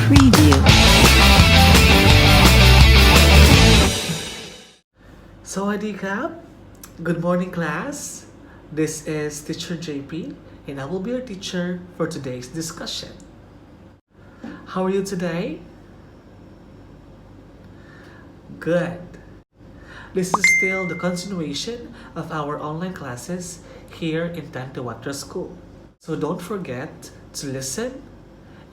Preview. Sawadee Krap! Good morning, class. This is Teacher JP, and I will be your teacher for today's discussion. How are you today? Good. This is still the continuation of our online classes here in Tantuwatra School. So don't forget to listen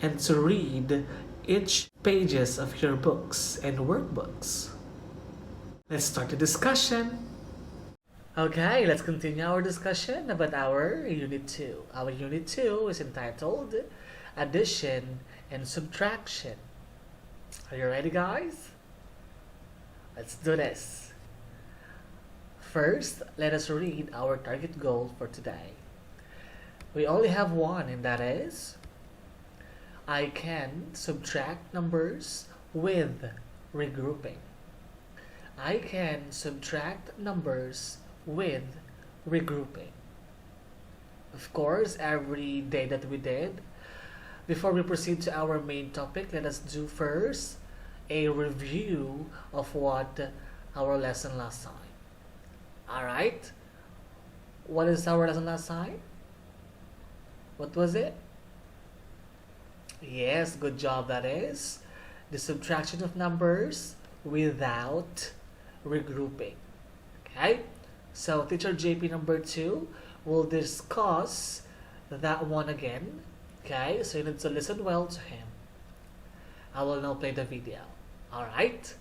and to read each pages of your books and workbooks. Let's start the discussion. Okay, let's continue our discussion about our Unit 2. Our Unit 2 is entitled Addition and Subtraction. Are you ready, guys? Let's do this. First, let us read our target goal for today. We only have one, and that is I can subtract numbers with regrouping. I can subtract numbers with regrouping. Of course, every day that we did, before we proceed to our main topic, let us do first a review of what our lesson last time. Alright? What is our lesson last time? What was it? Yes, good job. That is the subtraction of numbers without regrouping. Okay? So teacher JP number 2 will discuss that one again. Okay? So you need to listen well to him. I will now play the video. Alright?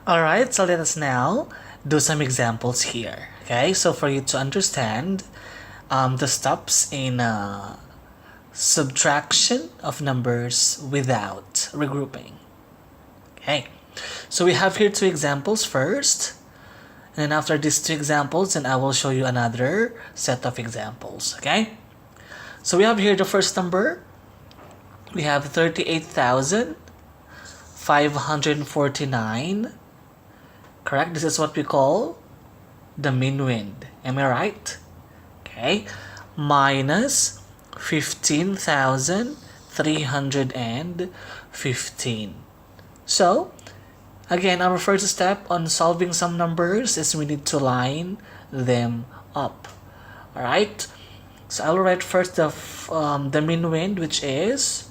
Alright, so let us now do some examples here. Okay? So for you to understand the steps in subtraction of numbers without regrouping. Okay, so we have here two examples first, and then after these two examples, then I will show you another set of examples. Okay, so we have here the first number. We have 38,549. Correct? This is what we call the mean wind. Am I right? Okay, minus 15,315. So, again, our first step on solving some numbers is we need to line them up. Alright? So, I will write first the mean wind, which is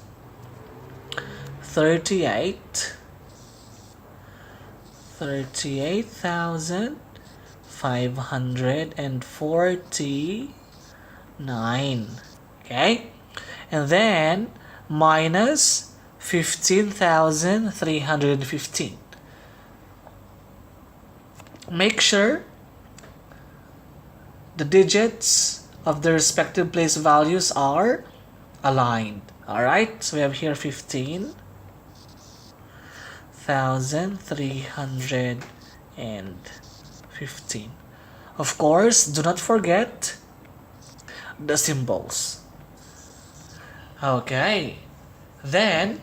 38,549. Okay, and then minus 15,315. Make sure the digits of the respective place values are aligned. Alright, so we have here 15,315. Of course, do not forget the symbols. Okay, then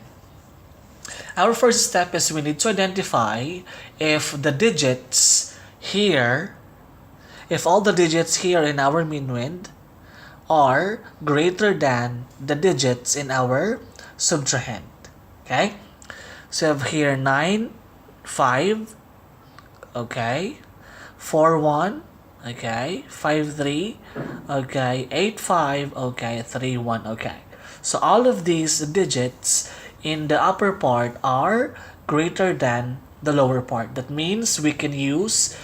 our first step is we need to identify if the digits here, if all the digits here in our mean wind are greater than the digits in our subtrahend. Okay, so we have here 9, 5, okay, 4, 1, okay, 5, 3, okay, 8, 5, okay, 3, 1, okay. So all of these digits in the upper part are greater than the lower part. That means we can use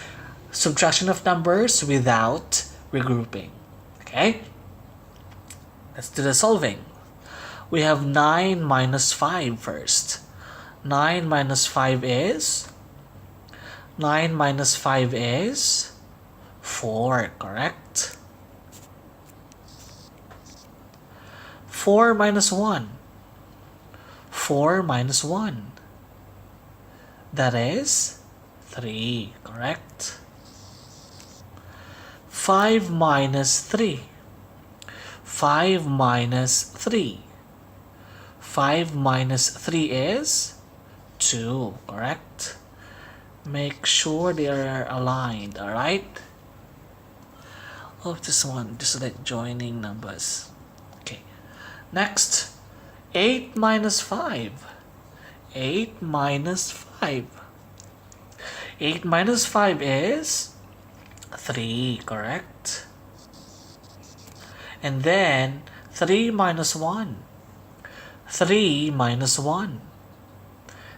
subtraction of numbers without regrouping. Okay? Let's do the solving. We have 9 minus 5 first. 9 minus 5 is 4, correct? 4 minus 1. 4 minus 1. That is 3, correct? 5 minus 3. 5 minus 3. 5 minus 3 is 2, correct? Make sure they are aligned, alright? Oh, this one, just like joining numbers. Okay. Next, 8 minus 5. 8 minus 5. 8 minus 5 is 3, correct? And then 3 minus 1. 3 minus 1.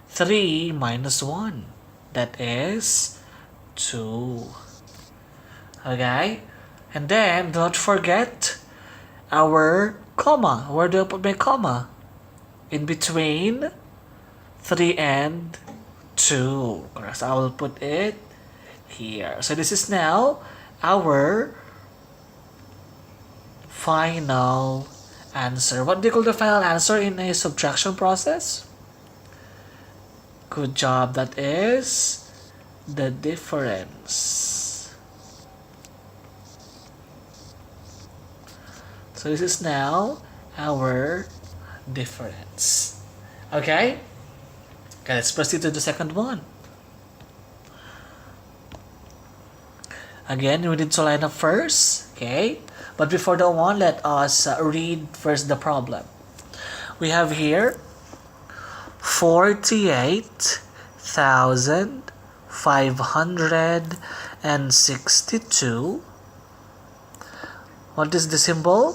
3 minus 1. That is 2. Okay? And then don't forget our comma. Where do I put my comma? In between 3 and 2. So I will put it here. So this is now our final answer. What do you call the final answer in a subtraction process? Good job. That is the difference. So this is now our difference. Okay? Okay, let's proceed to the second one. Again, we need to line up first. Okay? But before that one, let us read first the problem. We have here 48,562. What is the symbol?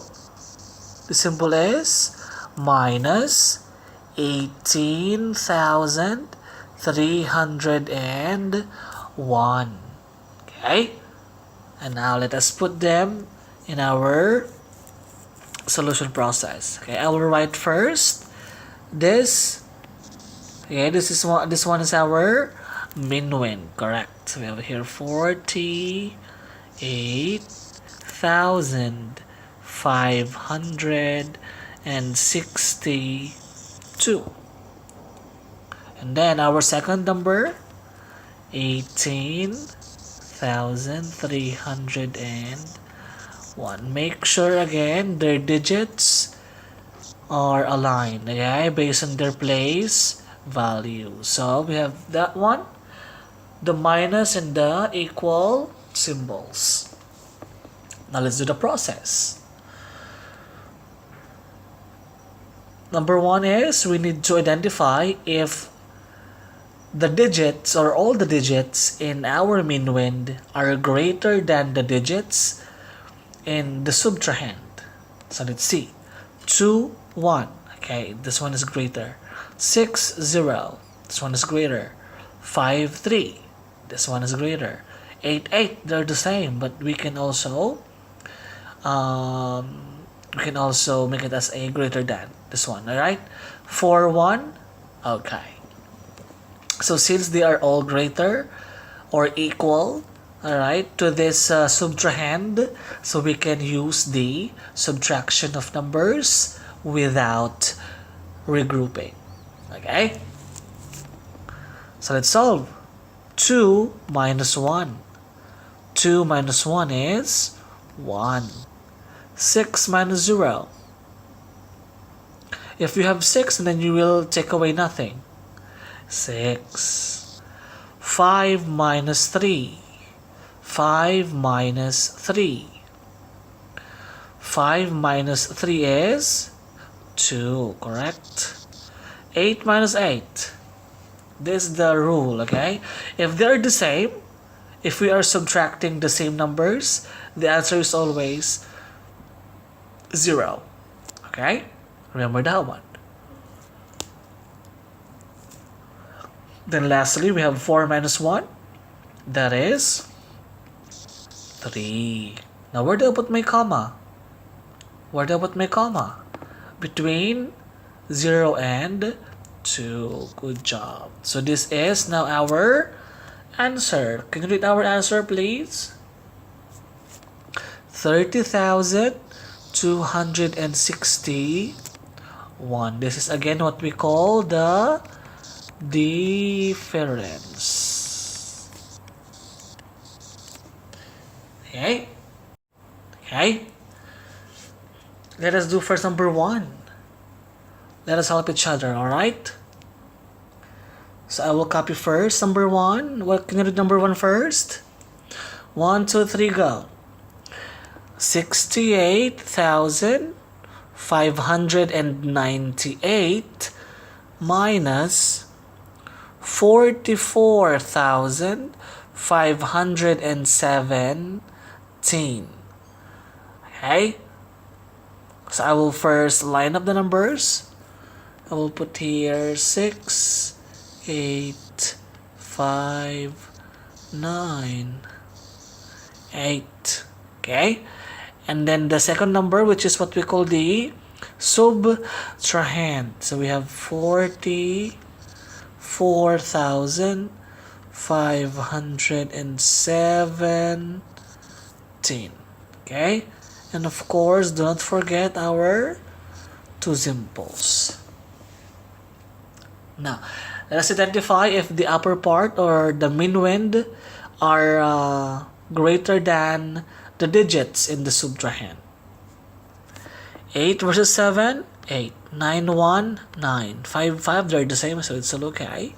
The symbol is minus 18,301. Okay? And now let us put them in our solution process. Okay, I will write first this. Okay, this one is our min-win, correct? We have here 48,562. And then our second number, 18,301. Make sure again their digits are aligned, okay, based on their place value. So we have that one, the minus and the equal symbols. Now let's do the process. Number one is we need to identify if the digits or all the digits in our min-win are greater than the digits in the subtrahend. So let's see. 2, 1. Okay, this one is greater. 6, 0. This one is greater. 5, 3. This one is greater. 8, 8. They're the same, but we can also make it as a greater than this one. All right. 4, 1. Okay. So since they are all greater or equal, all right, to this subtrahend, so we can use the subtraction of numbers without regrouping. Okay? So let's solve. 2 minus 1. 2 minus 1 is 1. 6 minus 0. If you have 6, then you will take away nothing. 6. 5 minus 3. 5 minus 3. 5 minus 3 is 2, correct? 8 minus 8. This is the rule, okay? If they're the same, if we are subtracting the same numbers, the answer is always 0. Okay? Remember that one. Then lastly, we have 4 minus 1. That is 3. Now, where do I put my comma? Where do I put my comma? Between 0 and 2. Good job. So this is now our answer. Can you read our answer, please? 30,261. This is again what we call the difference. Okay? Okay? Let us do first number 1. Let us help each other, alright? So I will copy first number 1. What can you read number 1 first? 1, 2, 3, go. 68,400 598 minus 44,517. Okay? So I will first line up the numbers. I will put here 6, 8, 5, 9, 8. Okay? And then the second number, which is what we call the subtrahend. So we have 44,517. Okay? And of course, do not forget our two symbols. Now, let us identify if the upper part or the minuend are greater than the digits in the subtrahend. 8 versus 7, 8. 9, 1, 9. 5, 5, they're the same, so it's still okay.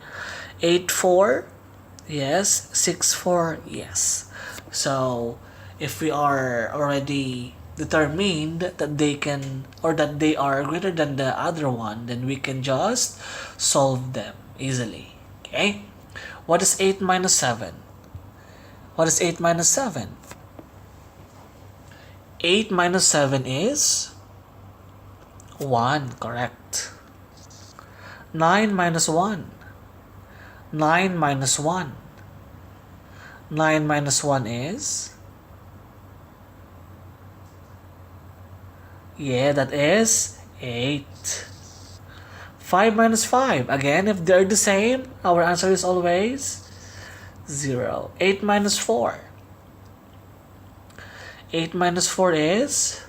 8, 4, yes. 6, 4, yes. So, if we are already determined that they can, or that they are greater than the other one, then we can just solve them easily. Okay? What is 8 minus 7? What is 8 minus 7? 8 minus 7 is 1, correct. 9 minus 1. 9 minus 1. 9 minus 1 is? Yeah, that is 8. 5 minus 5. Again, if they're the same, our answer is always 0. 8 minus 4. 8 minus 4 is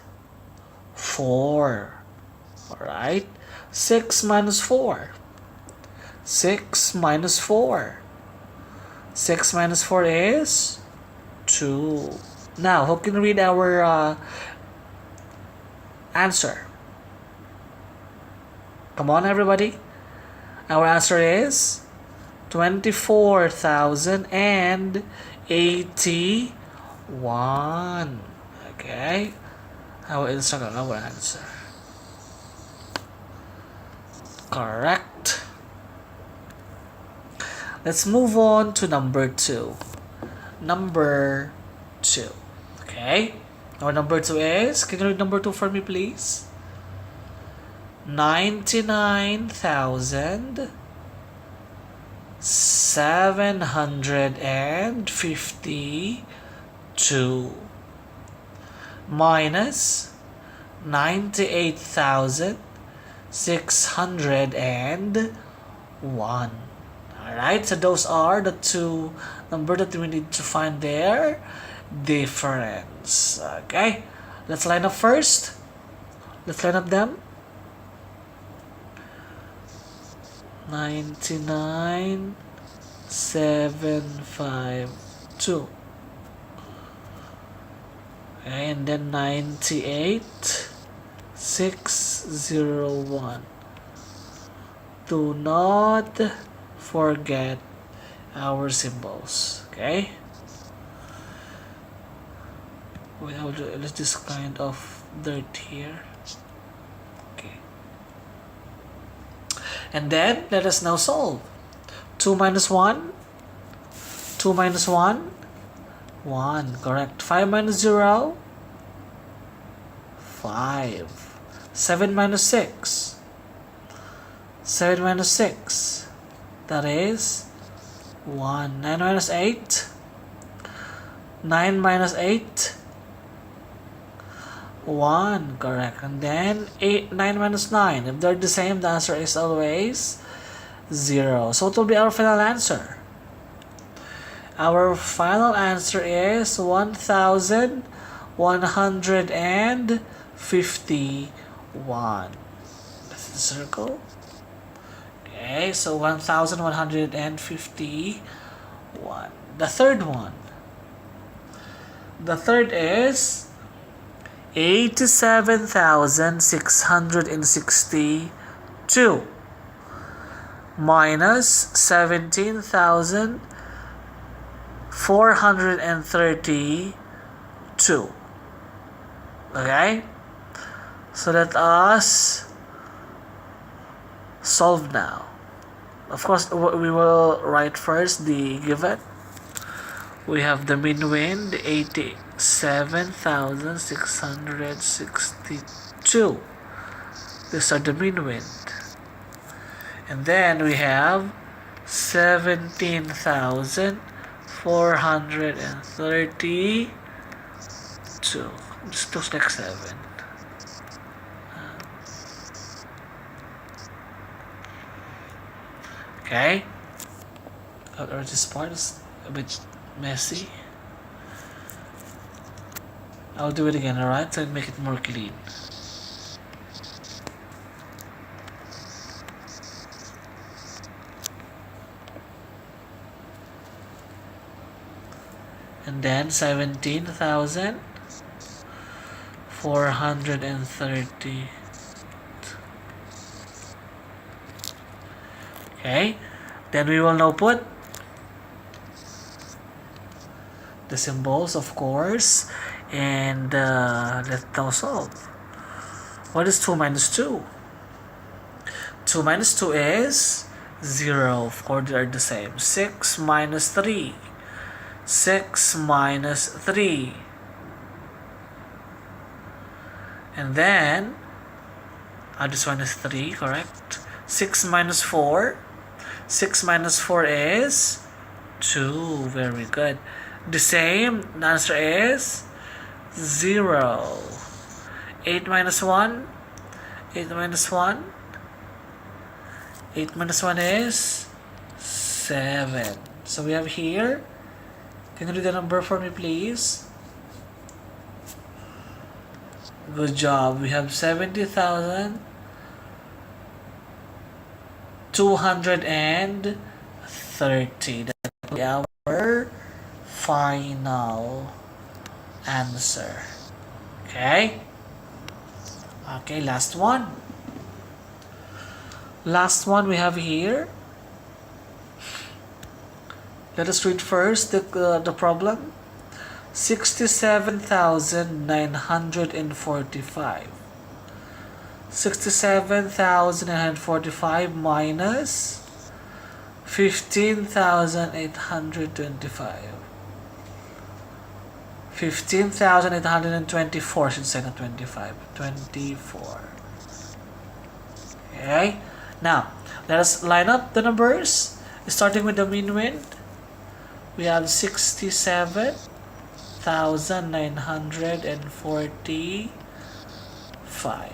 4. Alright. 6 minus 4. 6 minus 4. 6 minus 4 is 2. Now, who can read our answer? Come on, everybody. Our answer is 24,081. Okay. I will insert our answer. Correct. Let's move on to number 2. Number 2. Okay. Our number 2 is, can you read number 2 for me, please? 99,752 minus 98,601. Alright, so those are the two numbers that we need to find their difference. Okay, let's line up first. Let's line up them. 99,752. Okay, and then 98,601. Do not forget our symbols. Okay. We have this kind of dirt here. Okay. And then let us now solve. 2 minus 1. 2 minus 1. 1. Correct. 5 minus 0. 5. 7 minus 6. 7 minus 6. That is 1. 9 minus 8. 9 minus 8. 1. Correct. And then 9 minus 9. If they're the same, the answer is always 0. So what will be our final answer? Our final answer is 1,151. That's the circle. Okay, so 1,151. The third one. The third is 87,662 minus 17,432. Okay? So let us solve now. Of course, we will write first the given. We have the mean wind 87,662. These are the mean wind. And then we have 17,432. This looks like 7. Okay. Or this part is a bit messy. I'll do it again, alright? So make it more clean. And then 17,430. Okay, then we will now put the symbols, of course, and let's now solve. What is 2 minus 2? 2 minus 2 is 0. Of course, they are the same. 6 minus 3. 6 minus 3. And then, this one is 3, correct? 6 minus 4. 6 minus 4 is 2. Very good. The same, the answer is 0. 8 minus 1. 8 minus 1. 8 minus 1 is 7. So we have here, can you read the number for me, please? Good job. We have 70,230. That will be our final answer. Okay? Okay, last one. Last one we have here. Let us read first the problem. 67,945. 67,945 minus 15,825. 15,824 should say, not 25. 24. Okay. Now, let us line up the numbers. Starting with the mean wind, we have 67,945.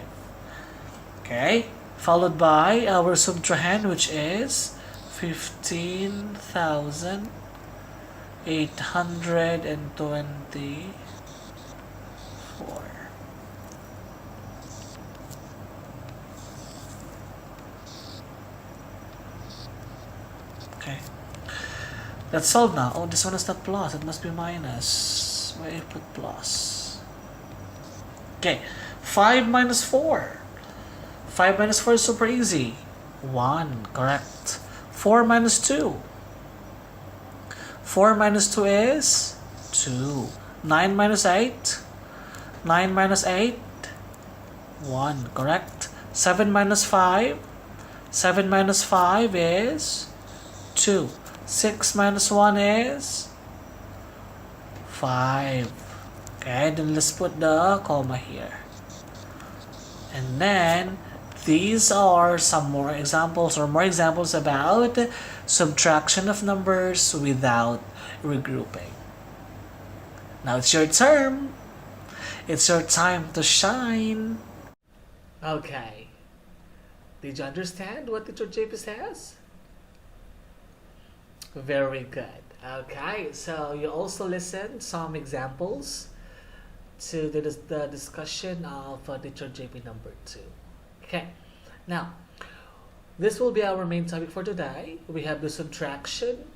Okay. Followed by our subtrahend, which is 15,824. Okay. Let's solve now. Oh, this one is not plus. It must be minus. Why I put plus? Okay. 5 minus 4. 5 minus 4 is super easy. 1. Correct. 4 minus 2. 4 minus 2 is 2. 9 minus 8. 9 minus 8. 1. Correct. 7 minus 5. 7 minus 5 is 2. 6 minus 1 is 5. Okay, then let's put the comma here. And then these are some more examples about subtraction of numbers without regrouping. Now it's your turn. It's your time to shine. Okay. Did you understand what Teacher JP says? Very good. Okay, so you also listened some examples to the discussion of Teacher JP number 2. Okay, now this will be our main topic for today. We have the subtraction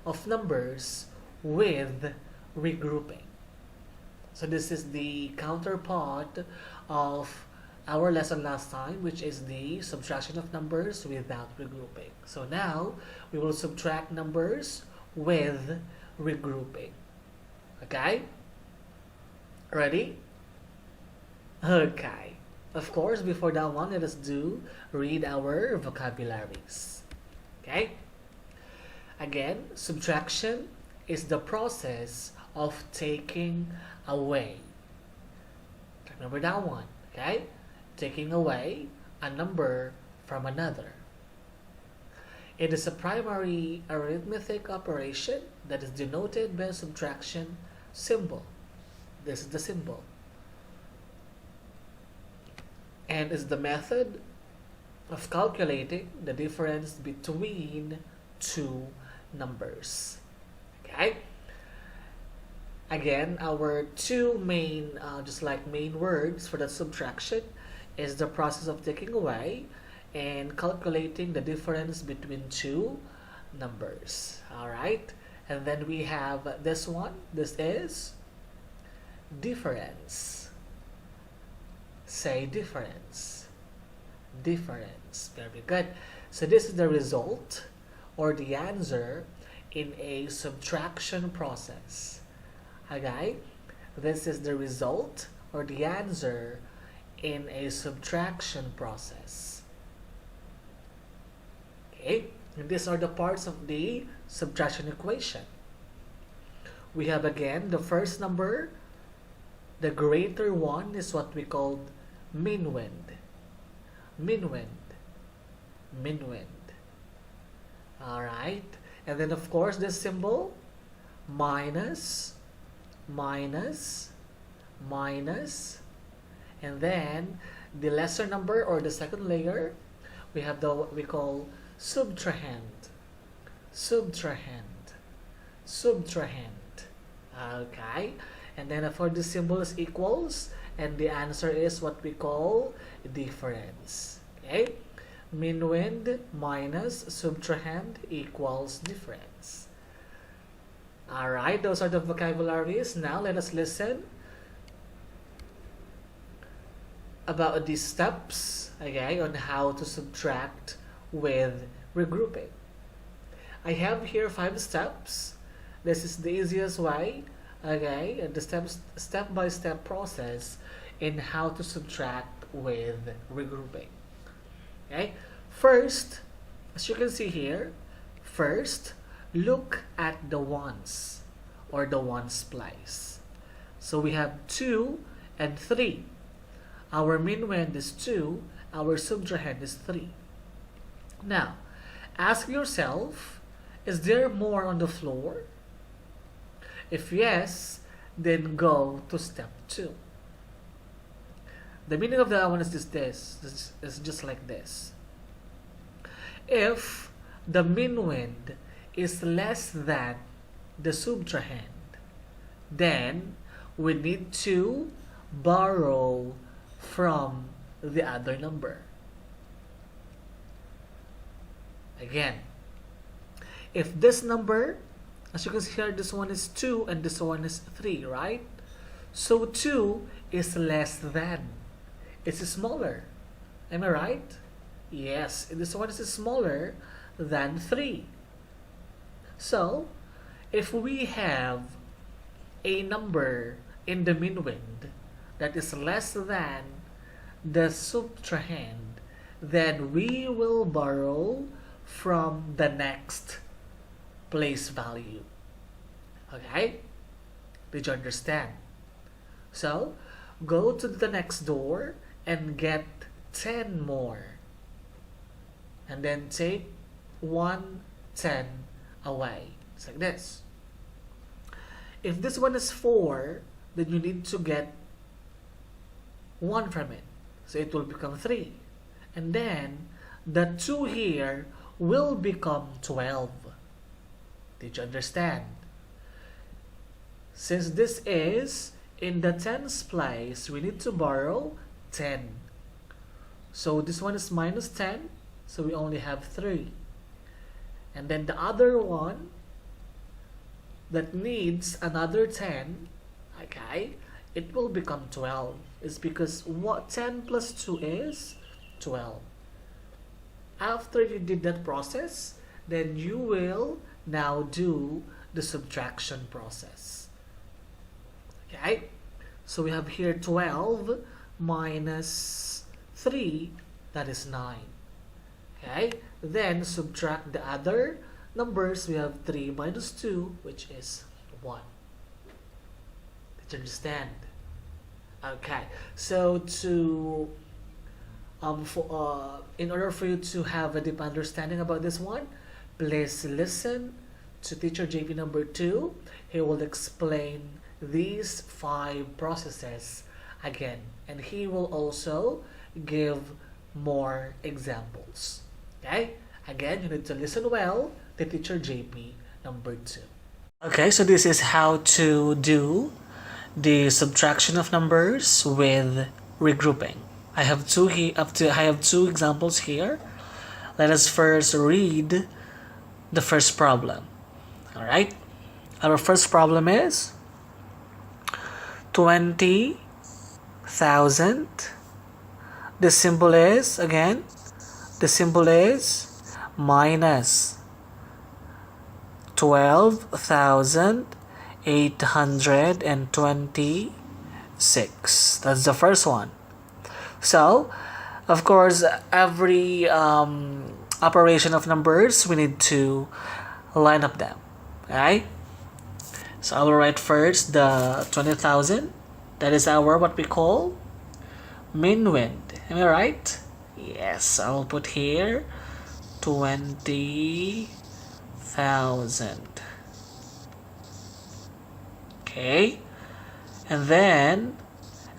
of numbers with regrouping. So this is the counterpart of our lesson last time, which is the subtraction of numbers without regrouping. So now we will subtract numbers with regrouping. Okay? Ready? Okay. of course, before that one, let us read our vocabularies. Okay? Again, subtraction is the process of taking away. Remember that one, okay? Taking away a number from another. It is a primary arithmetic operation that is denoted by a subtraction symbol. This is the symbol. And is the method of calculating the difference between two numbers. Okay? Again, our two main, main words for the subtraction is the process of taking away and calculating the difference between two numbers. Alright? And then we have this one. This is difference. Say difference. Difference. Very good. So this is the result or the answer in a subtraction process. Okay? This is the result or the answer in a subtraction process. Okay? And these are the parts of the subtraction equation. We have again the first number. The greater one is what we call minwind. Minwind. Minwind. Alright. And then of course this symbol, minus, minus, minus. And then the lesser number or the second layer, we have the what we call subtrahend. Subtrahend. Subtrahend. Okay. And then for the symbol is equals, and the answer is what we call difference. Okay? Minwind minus subtrahend equals difference. Alright, those are the vocabularies. Now let us listen about the steps, okay, on how to subtract with regrouping. I have here 5 steps. This is the easiest way, okay, the step-by-step process in how to subtract with regrouping. Okay, first, as you can see here, first look at the ones or the ones place. So we have 2 and 3. Our minwind is 2, our subtrahend is 3. Now, ask yourself, is there more on the floor? If yes, then go to step 2. The meaning of that one is this is just like this. If the minwind is less than the subtrahend, then we need to borrow from the other number. Again, if this number, as you can see here, this one is 2 and this one is 3, right? So 2 is less than. It's smaller. Am I right? Yes, this one is smaller than 3. So, if we have a number in the minwind that is less than the subtrahend, then we will borrow from the next place value. Okay? Did you understand? So, go to the next door and get 10 more. And then take 1 10 away. It's like this. If this one is 4, then you need to get 1 from it. So it will become 3. And then the 2 here will become 12. Did you understand? Since this is in the tens place, we need to borrow 10. So this one is minus 10, so we only have 3. And then the other one that needs another 10, okay, it will become 12. It's because what 10 plus 2 is 12. After you did that process, then you will now do the subtraction process. Okay, so we have here 12 minus 3, that is 9. Okay, then subtract the other numbers. We have 3 minus 2, which is 1. Did you understand? Okay, so in order for you to have a deep understanding about this one, please listen to teacher JP number 2. He will explain these 5 processes again, and he will also give more examples. Okay, again, you need to listen well to teacher JP number 2. Okay, so this is how to do the subtraction of numbers with regrouping. I have two examples here. Let us first read the first problem. All right, our first problem is 20,000. The symbol is, again, the symbol is minus 12,826. That's the first one. So, of course, every operation of numbers, we need to line up them. Alright? So I will write first the 20,000. That is our what we call min wind. Am I right? Yes, I will put here 20,000. Okay, and then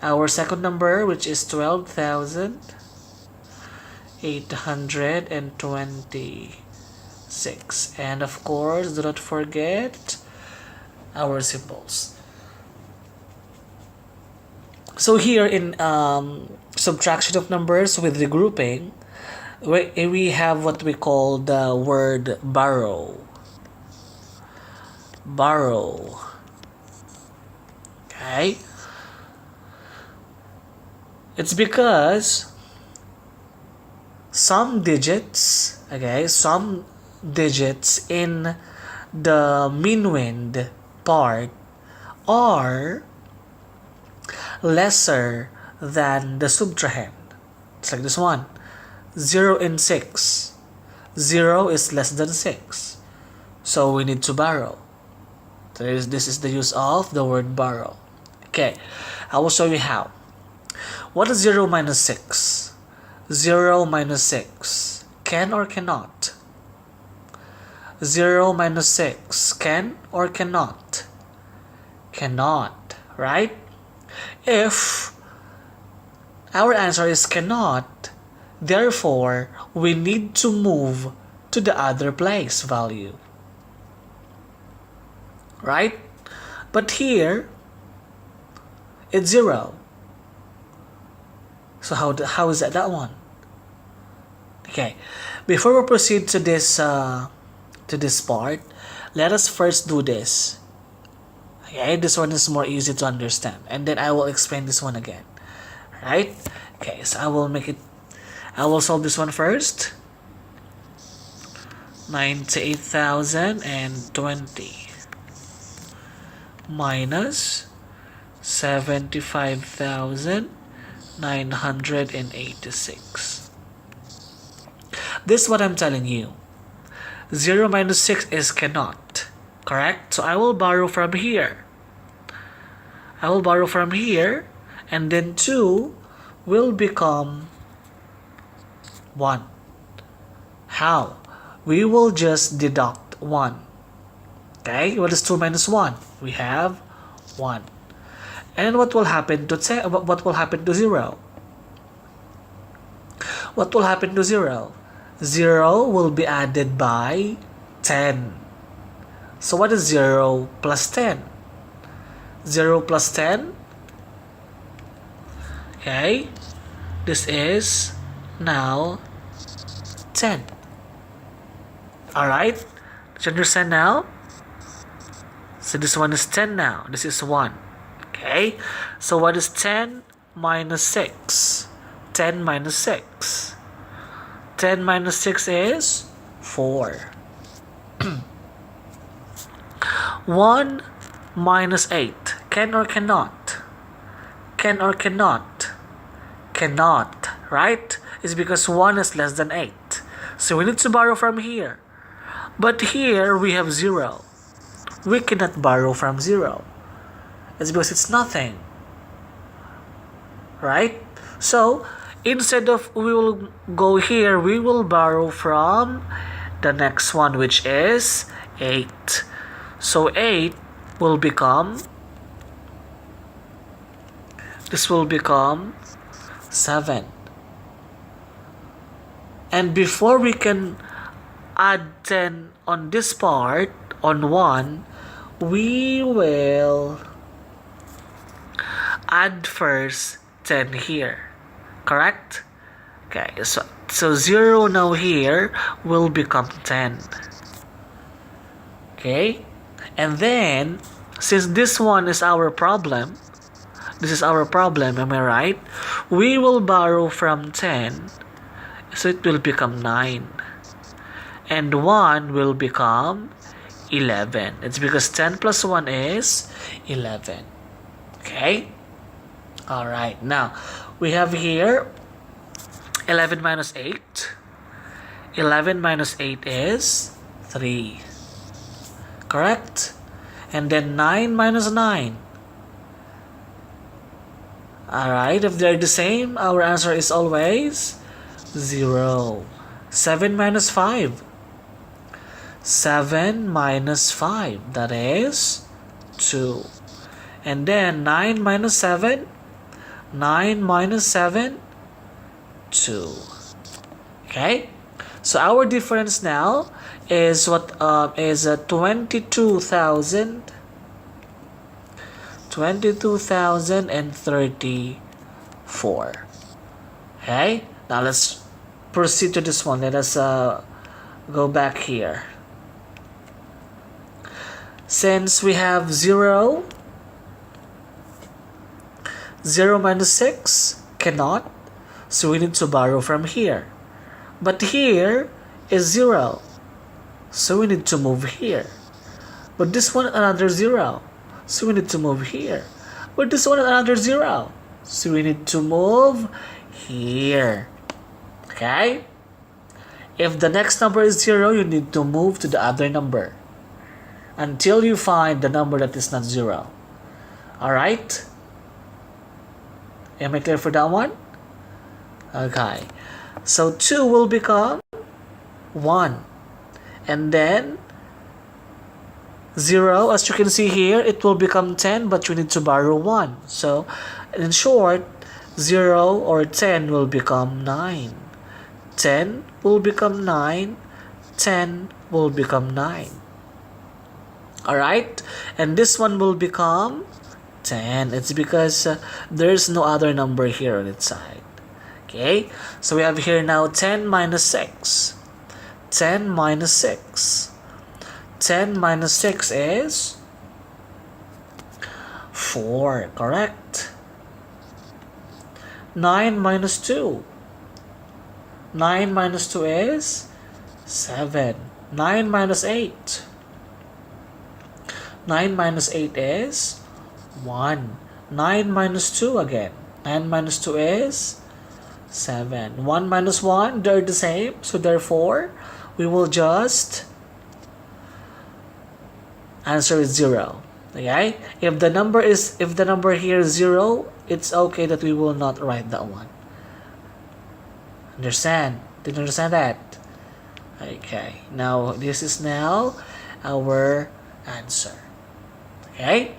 our second number, which is 12,826, and of course, do not forget our symbols. So here in subtraction of numbers with regrouping, we have what we call the word borrow. Borrow. Okay. It's because some digits in the min wind part are lesser than the subtrahend. It's like this one. 0 and 6. 0 is less than 6. So we need to borrow. This is the use of the word borrow. Okay, I will show you how. What is 0 minus 6? 0 minus 6. Can or cannot? 0 minus 6. Can or cannot? Cannot, right? If our answer is cannot, therefore, we need to move to the other place value. Right? But here, it's 0. So how is that one? Okay, before we proceed to this part, let us first do this. Okay, this one is more easy to understand, and then I will explain this one again. Right? Okay, so I will solve this one first. 98,020 minus 75,986. This is what I'm telling you. 0 minus 6 is cannot. Correct? So I will borrow from here. And then 2 will become 1. How? We will just deduct 1. Okay? What is 2 minus 1? We have 1. And what will happen to 0? What will happen to 0? 0 will be added by 10. So what is 0 plus 10? 0 plus 10? Okay, this is now 10. Alright, did you understand now? So this one is 10 now. This is 1. Okay, so what is 10 minus 6? 10 minus 6. 10 minus 6 is 4. 1 minus 8. Can or cannot? Can or cannot? Cannot. right? It's because 1 is less than 8. So we need to borrow from here. But here we have 0. We cannot borrow from 0. It's because it's nothing. Right? So, instead of we will go here, we will borrow from the next one, which is 8. So 8 will become, this will become 7. And before we can add 10 on this part, on 1, we will add first 10 here. Correct? Okay, so 0 now here will become 10. Okay? And then, since this one is our problem, am I right? We will borrow from 10, so it will become 9. And 1 will become 11. It's because 10 plus 1 is 11. Okay? Alright, now, we have here 11 minus 8. 11 minus 8 is 3. Correct? And then 9 minus 9. Alright, if they're the same, our answer is always 0. 7 minus 5. 7 minus 5, that is 2. And then 9 minus 7. 9 minus 7, 2. Okay? So our difference now is what is 22,034. Okay? Now let's proceed to this one. Let us go back here. Since we have 0 minus 6 cannot, so we need to borrow from here. But here is 0, so we need to move here. But this one another 0, so we need to move here. But this one another 0, so we need to move here. Okay? If the next number is 0, you need to move to the other number until you find the number that is not 0. Alright? Am I clear for that one? Okay. So 2 will become 1. And then 0, as you can see here, it will become 10, but you need to borrow 1. So, in short, 0 or 10 will become 9. 10 will become 9. 10 will become 9. Alright? And this one will become 10. It's because there's no other number here on its side. Okay? So we have here now 10 minus 6. 10 minus 6. 10 minus 6 is 4. Correct? 9 minus 2. 9 minus 2 is 7. 9 minus 8. 9 minus 8 is 1. 9 minus 2 again. 9 minus 2 is 7. 1 minus 1, they're the same. So therefore, we will just answer is 0. Okay? If the number here is 0, it's okay that we will not write that one. Understand? Did you understand that? Okay. Now, this is now our answer. Okay?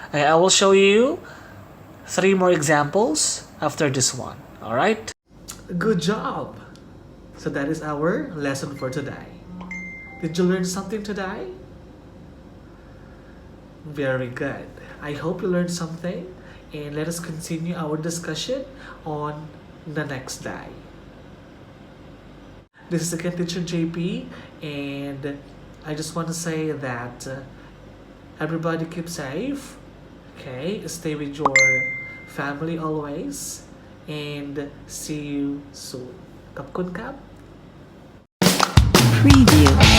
Okay, I will show you 3 more examples after this one. Alright? Good job! So that is our lesson for today. Did you learn something today? Very good. I hope you learned something, and let us continue our discussion on the next day. This is again Teacher JP, and I just want to say that everybody keep safe, okay? Stay with your family always, and see you soon. Kap kun kap? Preview.